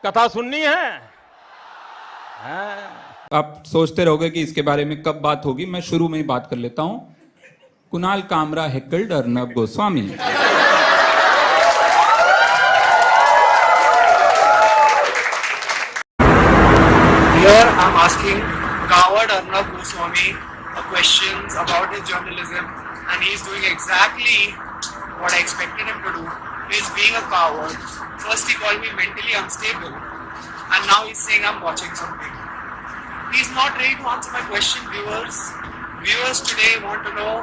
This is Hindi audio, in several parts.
कथा सुननी है? हाँ। आप सोचते रहोगे कि इसके बारे में कब बात होगी, मैं शुरू में ही बात कर लेता हूं। Kunal Kamra हेक्ल्ड Arnab Goswami. Here I'm asking coward Arnab Goswami questions about his journalism, and he's doing exactly what I expected him to do. He's being a coward. First he called me mentally unstable, and now he's saying I'm watching something. He's not ready to answer my question, viewers. Viewers today want to know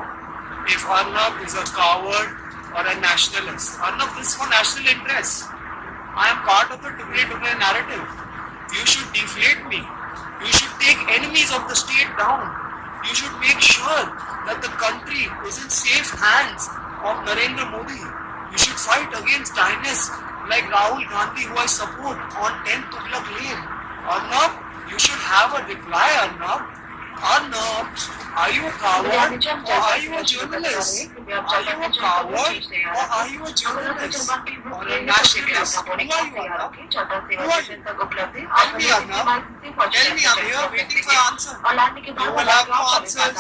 if Arnab is a coward or a nationalist. Arnab, this is for national interest. I am part of the Tugre narrative. You should deflate me. You should take enemies of the state down. You should make sure that the country is in safe hands of Narendra Modi. You should fight against dynasts like Rahul Gandhi, who I support on 10th Tughlaq Lane. Arnab, you should have a reply, Arnab. Arnab, are you a coward or are you a journalist? Are you a coward or are you a journalist or a nationalist? Who are you, Arnab? Who are you? Tell me, Arnab. Tell me, I'm here waiting for answer. You will have no answers.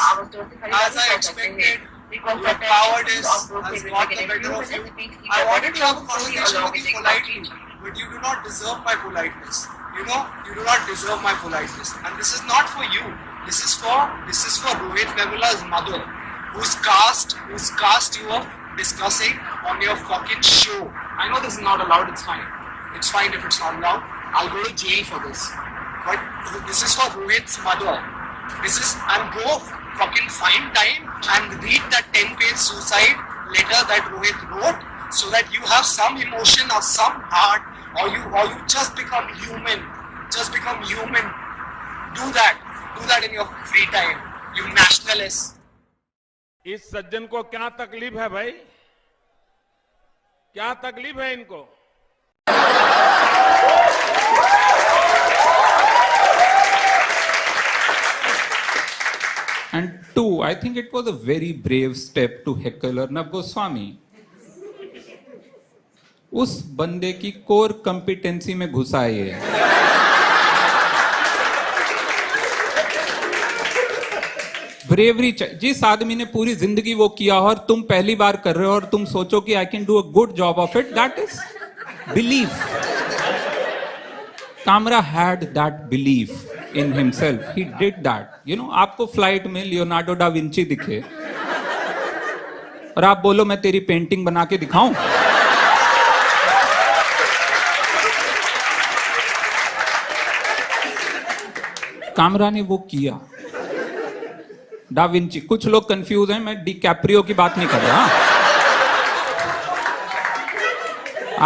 As I expected, your cowardice has got the better of you. I wanted to have a conversation with you politely, but you do not deserve my politeness. You know, you do not deserve my politeness. And this is not for you. This is for Rohit Vemula's mother, whose cast you are discussing on your fucking show. I know this is not allowed. It's fine. It's fine if it's not allowed. I'll go to jail for this. But this is for Rohit's mother. And go fucking find time and read that 10-page suicide letter that Rohit wrote, so that you have some emotion or some heart, or you just become human. Just become human. Do that in your free time, you nationalists. इस सज्जन को क्या तकलीफ है भाई? क्या तकलीफ है इनको? And two, I think it was a very brave step to heckle Arnab Goswami. उस बंदे की कोर कंपिटेंसी में घुसा है। ब्रेवरी चाहिए। जिस आदमी ने पूरी जिंदगी वो किया और तुम पहली बार कर रहे हो और तुम सोचो कि I can do a good job of it, that is belief. Kamra had that belief in himself, he did that. You know, आपको फ्लाइट में लियोनार्डो डा विंची दिखे और आप बोलो मैं तेरी पेंटिंग बना के दिखाऊं? कामरा ने वो किया। डा विंची, कुछ लोग कंफ्यूज हैं, मैं डिकैप्रियो की बात नहीं कर रहा।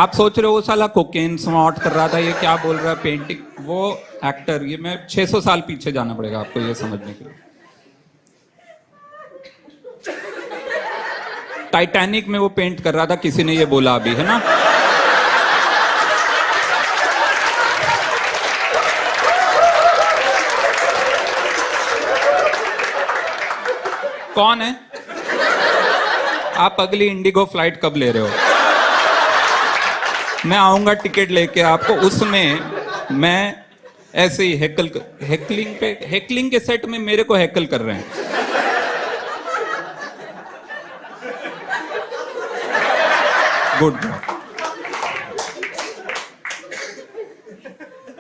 आप सोच रहे हो वो साला कोकेन स्नॉट कर रहा था, ये क्या बोल रहा है पेंटिंग, वो एक्टर। ये मैं 600 साल पीछे जाना पड़ेगा आपको ये समझने के लिए। टाइटैनिक में वो पेंट कर रहा था, किसी ने ये बोला अभी, है ना? कौन है आप? अगली इंडिगो फ्लाइट कब ले रहे हो? मैं आऊंगा टिकट लेके आपको, उसमें मैं ऐसे ही हेकलिंग के सेट में मेरे को हैकल कर रहे हैं। गुड।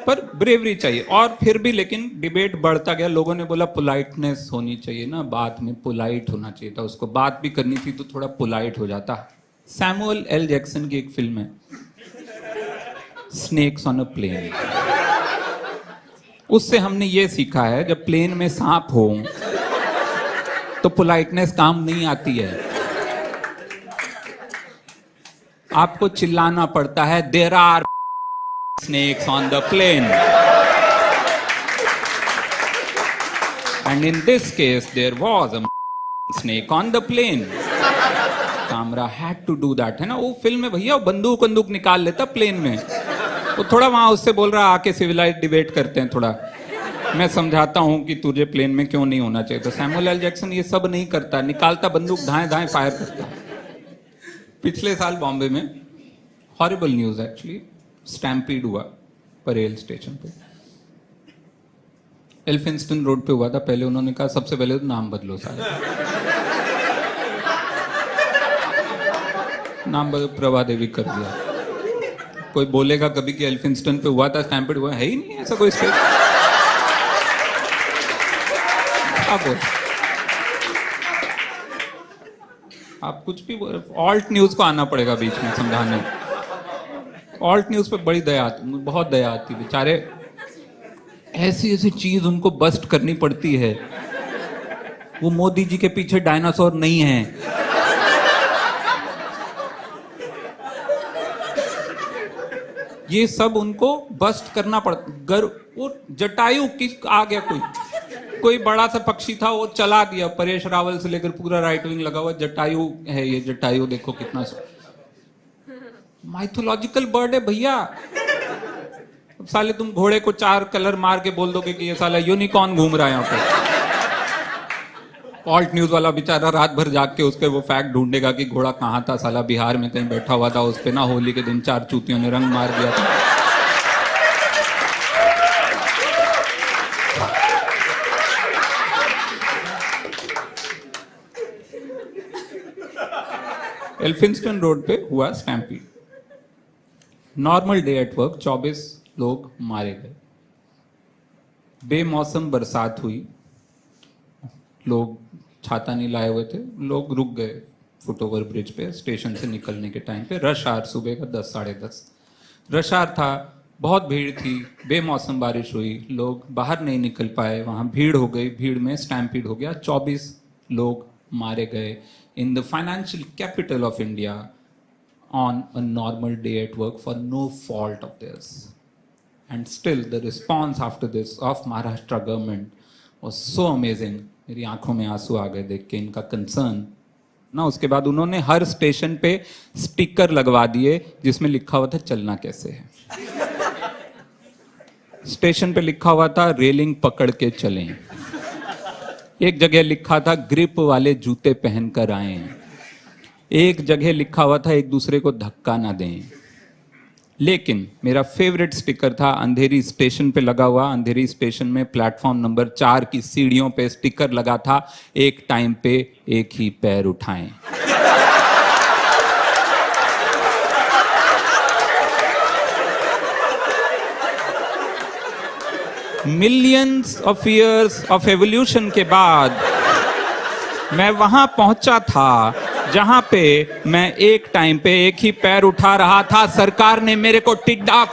पर ब्रेवरी चाहिए। और फिर भी लेकिन डिबेट बढ़ता गया, लोगों ने बोला पोलाइटनेस होनी चाहिए ना, बात में पोलाइट होना चाहिए था, उसको बात भी करनी थी तो थोड़ा पोलाइट हो जाता। सैमुअल एल जैक्सन की एक फिल्म है स्नेक्स ऑन अ प्लेन, उससे हमने ये सीखा है जब प्लेन में सांप हो तो पोलाइटनेस काम नहीं आती है, आपको चिल्लाना पड़ता है there are snakes on the plane, and in this case there was a snake on the plane. Kamra had to do that, है ना? वो फिल्म में भैया बंदूक निकाल लेता प्लेन में, वो थोड़ा वहां उससे बोल रहा आके सिविलाइज डिबेट करते हैं, थोड़ा मैं समझाता हूं कि तुझे प्लेन में क्यों नहीं होना चाहिए। तो सैमुअल एल जैक्सन ये सब नहीं करता, निकालता बंदूक, धाए फायर करता। पिछले साल बॉम्बे में हॉरिबल न्यूज एक्चुअली, स्टैम्पीड हुआ परेल स्टेशन पे। एल्फिंस्टन रोड पे हुआ था। पहले उन्होंने कहा सबसे पहले तो नाम बदलो सारे, नाम बदल प्रभा देवी कर दिया। कोई बोलेगा कभी कि एल्फिंस्टन पे हुआ था स्टैम्पेड, हुआ है ही नहीं ऐसा कोई स्टेट। आप कुछ भी ऑल्ट न्यूज को आना पड़ेगा बीच में समझाने। ऑल्ट न्यूज पे बड़ी दया आती, बहुत दया आती। बेचारे ऐसी ऐसी चीज उनको बस्ट करनी पड़ती है। वो मोदी जी के पीछे डायनासोर नहीं है। ये सब उनको बस्ट करना पड़ता। वो जटायु किस आ गया, कोई बड़ा सा पक्षी था वो चला दिया। परेश रावल से लेकर पूरा राइट विंग लगा हुआ जटायु है। ये जटायु देखो कितना माइथोलॉजिकल बर्ड है भैया। अब साले तुम घोड़े को 4 कलर मार के बोल दोगे कि ये साला यूनिकॉर्न घूम रहा है यहाँ पे। ऑल्ट न्यूज वाला बेचारा रात भर जाग के उसके वो फैक्ट ढूंढेगा कि घोड़ा कहाँ था। साला बिहार में कहीं बैठा हुआ था, उस पे ना होली के दिन 4 चूतियों ने रंग मार दिया था। एल्फिंस्टन रोड पे हुआ stampede. Normal day at work, 24 लोग मारे गए। बेमौसम बरसात हुई, लोग छाता नहीं लाए हुए थे, लोग रुक गए फुटओवर ब्रिज पे स्टेशन से निकलने के टाइम पे। रश आवर सुबह का 10 साढ़े 10 रश आवर था, बहुत भीड़ थी। बेमौसम बारिश हुई, लोग बाहर नहीं निकल पाए, वहाँ भीड़ हो गई। भीड़ में स्टैम्पीड हो गया, 24 लोग मारे गए in the financial capital of India on a normal day at work for no fault of theirs. And still the response after this of Maharashtra government was so amazing. मेरी आंखों में आंसू आ गए देख के इनका कंसर्न ना। उसके बाद उन्होंने हर स्टेशन पे स्टिकर लगवा दिए जिसमें लिखा हुआ था चलना कैसे है। स्टेशन पे लिखा हुआ था रेलिंग पकड़ के चलें। एक जगह लिखा था ग्रिप वाले जूते पहनकर आए। एक जगह लिखा हुआ था एक दूसरे को धक्का ना दें। लेकिन मेरा फेवरेट स्टिकर था अंधेरी स्टेशन पे लगा हुआ। अंधेरी स्टेशन में प्लेटफॉर्म नंबर 4 की सीढ़ियों पे स्टिकर लगा था एक टाइम पे एक ही पैर उठाएं। Millions of years of evolution के बाद मैं वहां पहुंचा था जहां पे मैं एक टाइम पे एक ही पैर उठा रहा था। सरकार ने मेरे को टिड्डा,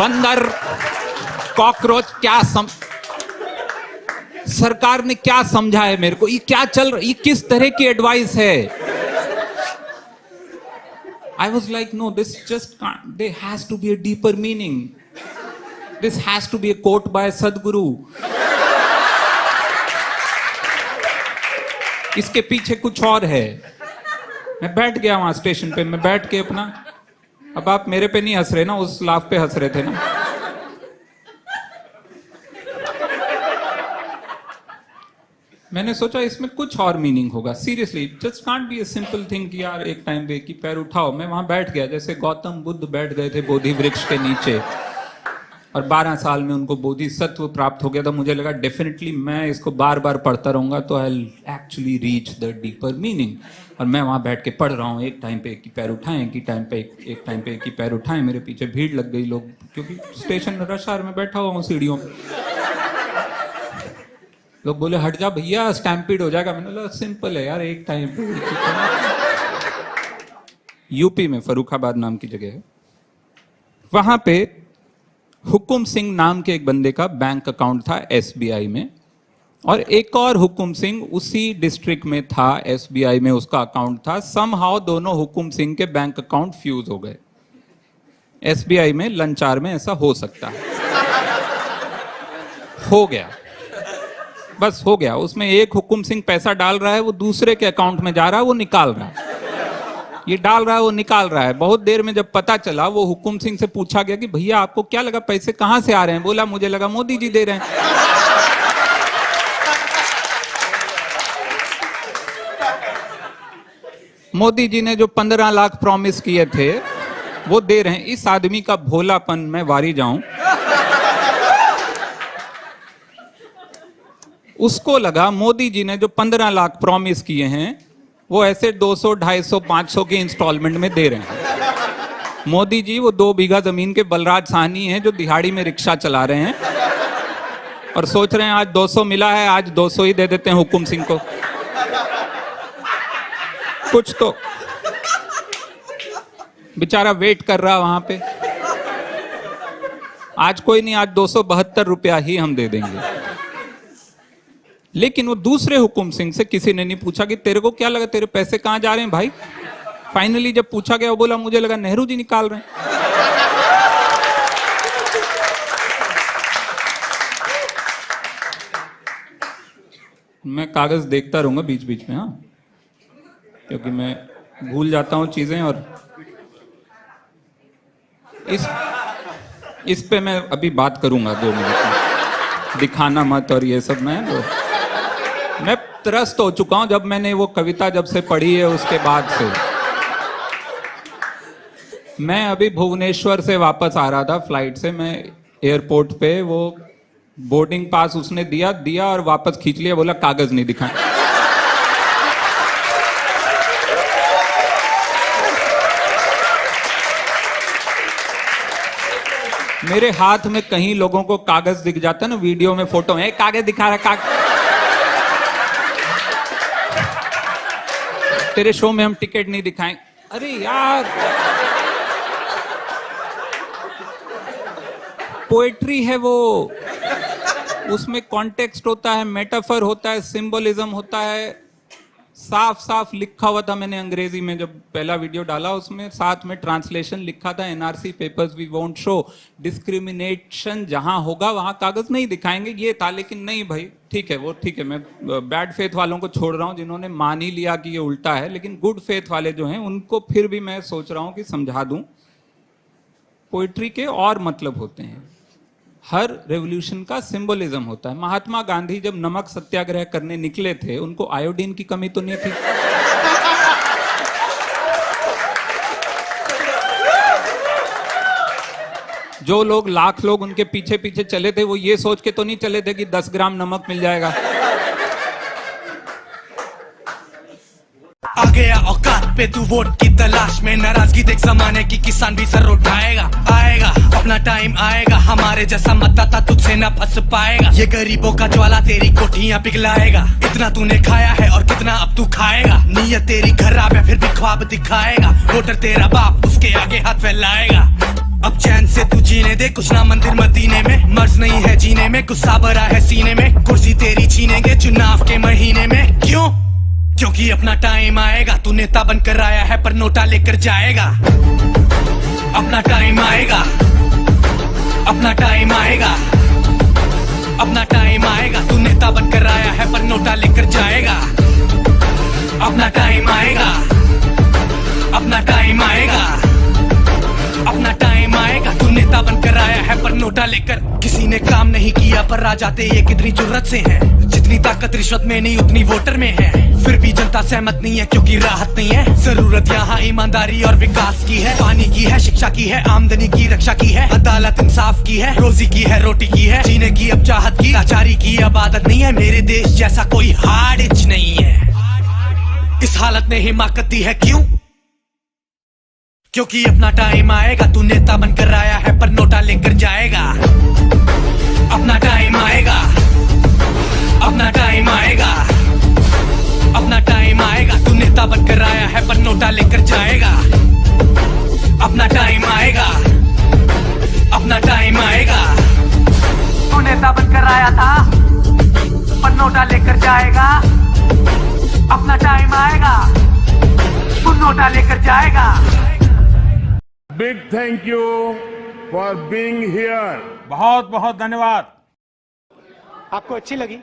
बंदर, कॉकरोच सरकार ने क्या समझा है मेरे को? ये क्या चल रहा है? ये किस तरह की एडवाइस है? I was like no, this just can't, there has to be a deeper meaning, this has to be a quote by Sadhguru. इसके पीछे कुछ और है। मैं बैठ गया वहां स्टेशन पे, मैं बैठ के अपना, अब आप मेरे पे नहीं हंस रहे ना, उस लाफ पे हंस रहे थे ना। मैंने सोचा इसमें कुछ और मीनिंग होगा। Seriously just can't be a simple thing कि यार एक टाइम पे कि पैर उठाओ। मैं वहां बैठ गया जैसे गौतम बुद्ध बैठ गए थे बोधि वृक्ष के नीचे और 12 साल में उनको बोधिसत्व प्राप्त हो गया था। मुझे लगा डेफिनेटली मैं इसको बार बार पढ़ता रहूंगा तो I actually reach the deeper meaning. और मैं वहां बैठ के पढ़ रहा हूँ एक टाइम पे एक ही पैर उठाएं, एक टाइम पे एक ही पैर उठाएं। मेरे पीछे भीड़ लग गई, लोग, क्योंकि स्टेशन रश आवर में बैठा हुआ हूँ सीढ़ियों पे। लोग बोले हट जा भैया स्टैम्पीड हो जाएगा। मैंने बोला सिंपल है यार, एक टाइम पे। यूपी में फर्रुखाबाद नाम की जगह है, वहां पे हुकुम सिंह नाम के एक बंदे का बैंक अकाउंट था एसबीआई में, और एक और हुकुम सिंह उसी डिस्ट्रिक्ट में था, एसबीआई में उसका अकाउंट था। समहाउ दोनों हुकुम सिंह के बैंक अकाउंट फ्यूज हो गए। एसबीआई में लंच आवर में ऐसा हो सकता है, हो गया, बस हो गया। उसमें एक हुकुम सिंह पैसा डाल रहा है, वो दूसरे के अकाउंट में जा रहा है, वो निकाल रहा है। ये डाल रहा है, वो निकाल रहा है। बहुत देर में जब पता चला, वो हुकुम सिंह से पूछा गया कि भैया आपको क्या लगा पैसे कहां से आ रहे हैं? बोला मुझे लगा मोदी जी दे रहे हैं। मोदी जी ने जो 15 लाख प्रॉमिस किए थे वो दे रहे हैं। इस आदमी का भोलापन मैं वारी जाऊं। उसको लगा मोदी जी ने जो 15 लाख प्रॉमिस किए हैं वो ऐसे 200, 250, 500 के इंस्टॉलमेंट में दे रहे हैं। मोदी जी वो 2 बीघा जमीन के बलराज साहनी हैं जो दिहाड़ी में रिक्शा चला रहे हैं और सोच रहे हैं आज 200 मिला है, आज 200 ही दे देते हैं हुकुम सिंह को। कुछ तो बेचारा वेट कर रहा वहां पे। आज कोई नहीं, आज 272 रुपया ही हम दे देंगे। लेकिन वो दूसरे हुकुम सिंह से किसी ने नहीं पूछा कि तेरे को क्या लगा, तेरे पैसे कहां जा रहे हैं भाई। फाइनली जब पूछा गया वो बोला मुझे लगा नेहरू जी निकाल रहे हैं। मैं कागज देखता रहूंगा बीच बीच में, हाँ, क्योंकि मैं भूल जाता हूं चीजें। और इस पे मैं अभी बात करूंगा 2 मिनट में, दिखाना मत और ये सब। मैं त्रस्त हो चुका हूं जब मैंने वो कविता जब से पढ़ी है उसके बाद से। मैं अभी भुवनेश्वर से वापस आ रहा था फ्लाइट से, मैं एयरपोर्ट पे वो बोर्डिंग पास उसने दिया और वापस खींच लिया, बोला कागज नहीं दिखाए। मेरे हाथ में कहीं लोगों को कागज दिख जाता है ना, वीडियो में फोटो में कागज दिखा रहा, तेरे शो में हम टिकट नहीं दिखाएं। अरे यार, पोएट्री है वो, उसमें कॉन्टेक्स्ट होता है, मेटाफर होता है, सिंबलिज्म होता है। साफ साफ लिखा हुआ था, मैंने अंग्रेजी में जब पहला वीडियो डाला उसमें साथ में ट्रांसलेशन लिखा था, NRC papers we won't show discrimination, जहां होगा वहां कागज नहीं दिखाएंगे, ये था। लेकिन नहीं भाई, ठीक है वो, ठीक है, मैं बैड फेथ वालों को छोड़ रहा हूं जिन्होंने मान ही लिया कि ये उल्टा है, लेकिन गुड फेथ वाले जो हैं उनको फिर भी मैं सोच रहा हूं कि समझा दूं। पोइट्री के और मतलब होते हैं, हर रेवोल्यूशन का सिंबलिज्म होता है। महात्मा गांधी जब नमक सत्याग्रह करने निकले थे, उनको आयोडीन की कमी तो नहीं थी। जो लोग लाख लोग उनके पीछे पीछे चले थे, वो ये सोच के तो नहीं चले थे कि 10 ग्राम नमक मिल जाएगा। आ गया औकात पे तू वोट की तलाश में, नाराजगी देख जमाने की, किसान भी सर उठाएगा। आएगा अपना टाइम आएगा, हमारे जैसा मतदाता तुझसे न फंस पाएगा। ये गरीबों का ज्वाला तेरी कोठियां पिघलाएगा। इतना तूने खाया है और कितना अब तू खाएगा। नीयत तेरी खराब है फिर भी ख्वाब दिखाएगा। वोटर तेरा बाप, उसके आगे हाथ फैलाएगा। अब चैन से तू जीने दे, कुछ ना मंदिर मदीने में, मर्ज नहीं है जीने में, गुस्सा भरा है सीने में। कुर्सी तेरी छीनेंगे चुनाव के महीने में। क्यों? क्योंकि अपना टाइम आएगा, तू नेता बनकर आया है पर नोटा लेकर जाएगा। अपना टाइम आएगा, अपना टाइम आएगा, अपना टाइम आएगा, तू नेता बनकर आया है पर नोटा लेकर जाएगा। अपना टाइम आएगा, अपना टाइम आएगा, अपना टाइम आएगा, तू नेता बनकर आया है पर नोटा लेकर। किसी ने काम नहीं किया पर आ जाते ये कितनी जुर्रत से हैं। जितनी ताकत रिश्वत में नहीं उतनी वोटर में है, फिर भी जनता सहमत नहीं है क्योंकि राहत नहीं है। जरूरत यहाँ ईमानदारी और विकास की है, पानी की है, शिक्षा की है, आमदनी की रक्षा की है, अदालत इंसाफ की है, रोजी की है, रोटी की है, जीने की अब चाहत की, लाचारी की अब आदत नहीं है। मेरे देश जैसा कोई हार्ड इच नहीं है। इस हालत ने हिमाकत दी है, क्यों? क्योंकि अपना टाइम आएगा, तू नेता बनकर आया है पर नोटा लेकर जाएगा। अपना टाइम आएगा, अपना टाइम आएगा, अपना टाइम आएगा, तू नेता बनकर आया है पर नोटा लेकर जाएगा। अपना टाइम आएगा, अपना टाइम आएगा, तू नेता बनकर आया था पर नोटा लेकर जाएगा। अपना टाइम आएगा, तू नोटा लेकर जाएगा। Big thank you for being here. बहुत बहुत धन्यवाद। आपको अच्छी लगी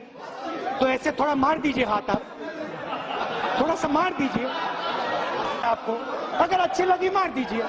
तो ऐसे थोड़ा मार दीजिए हाथ, आप थोड़ा सा मार दीजिए। आपको अगर अच्छी लगी मार दीजिए।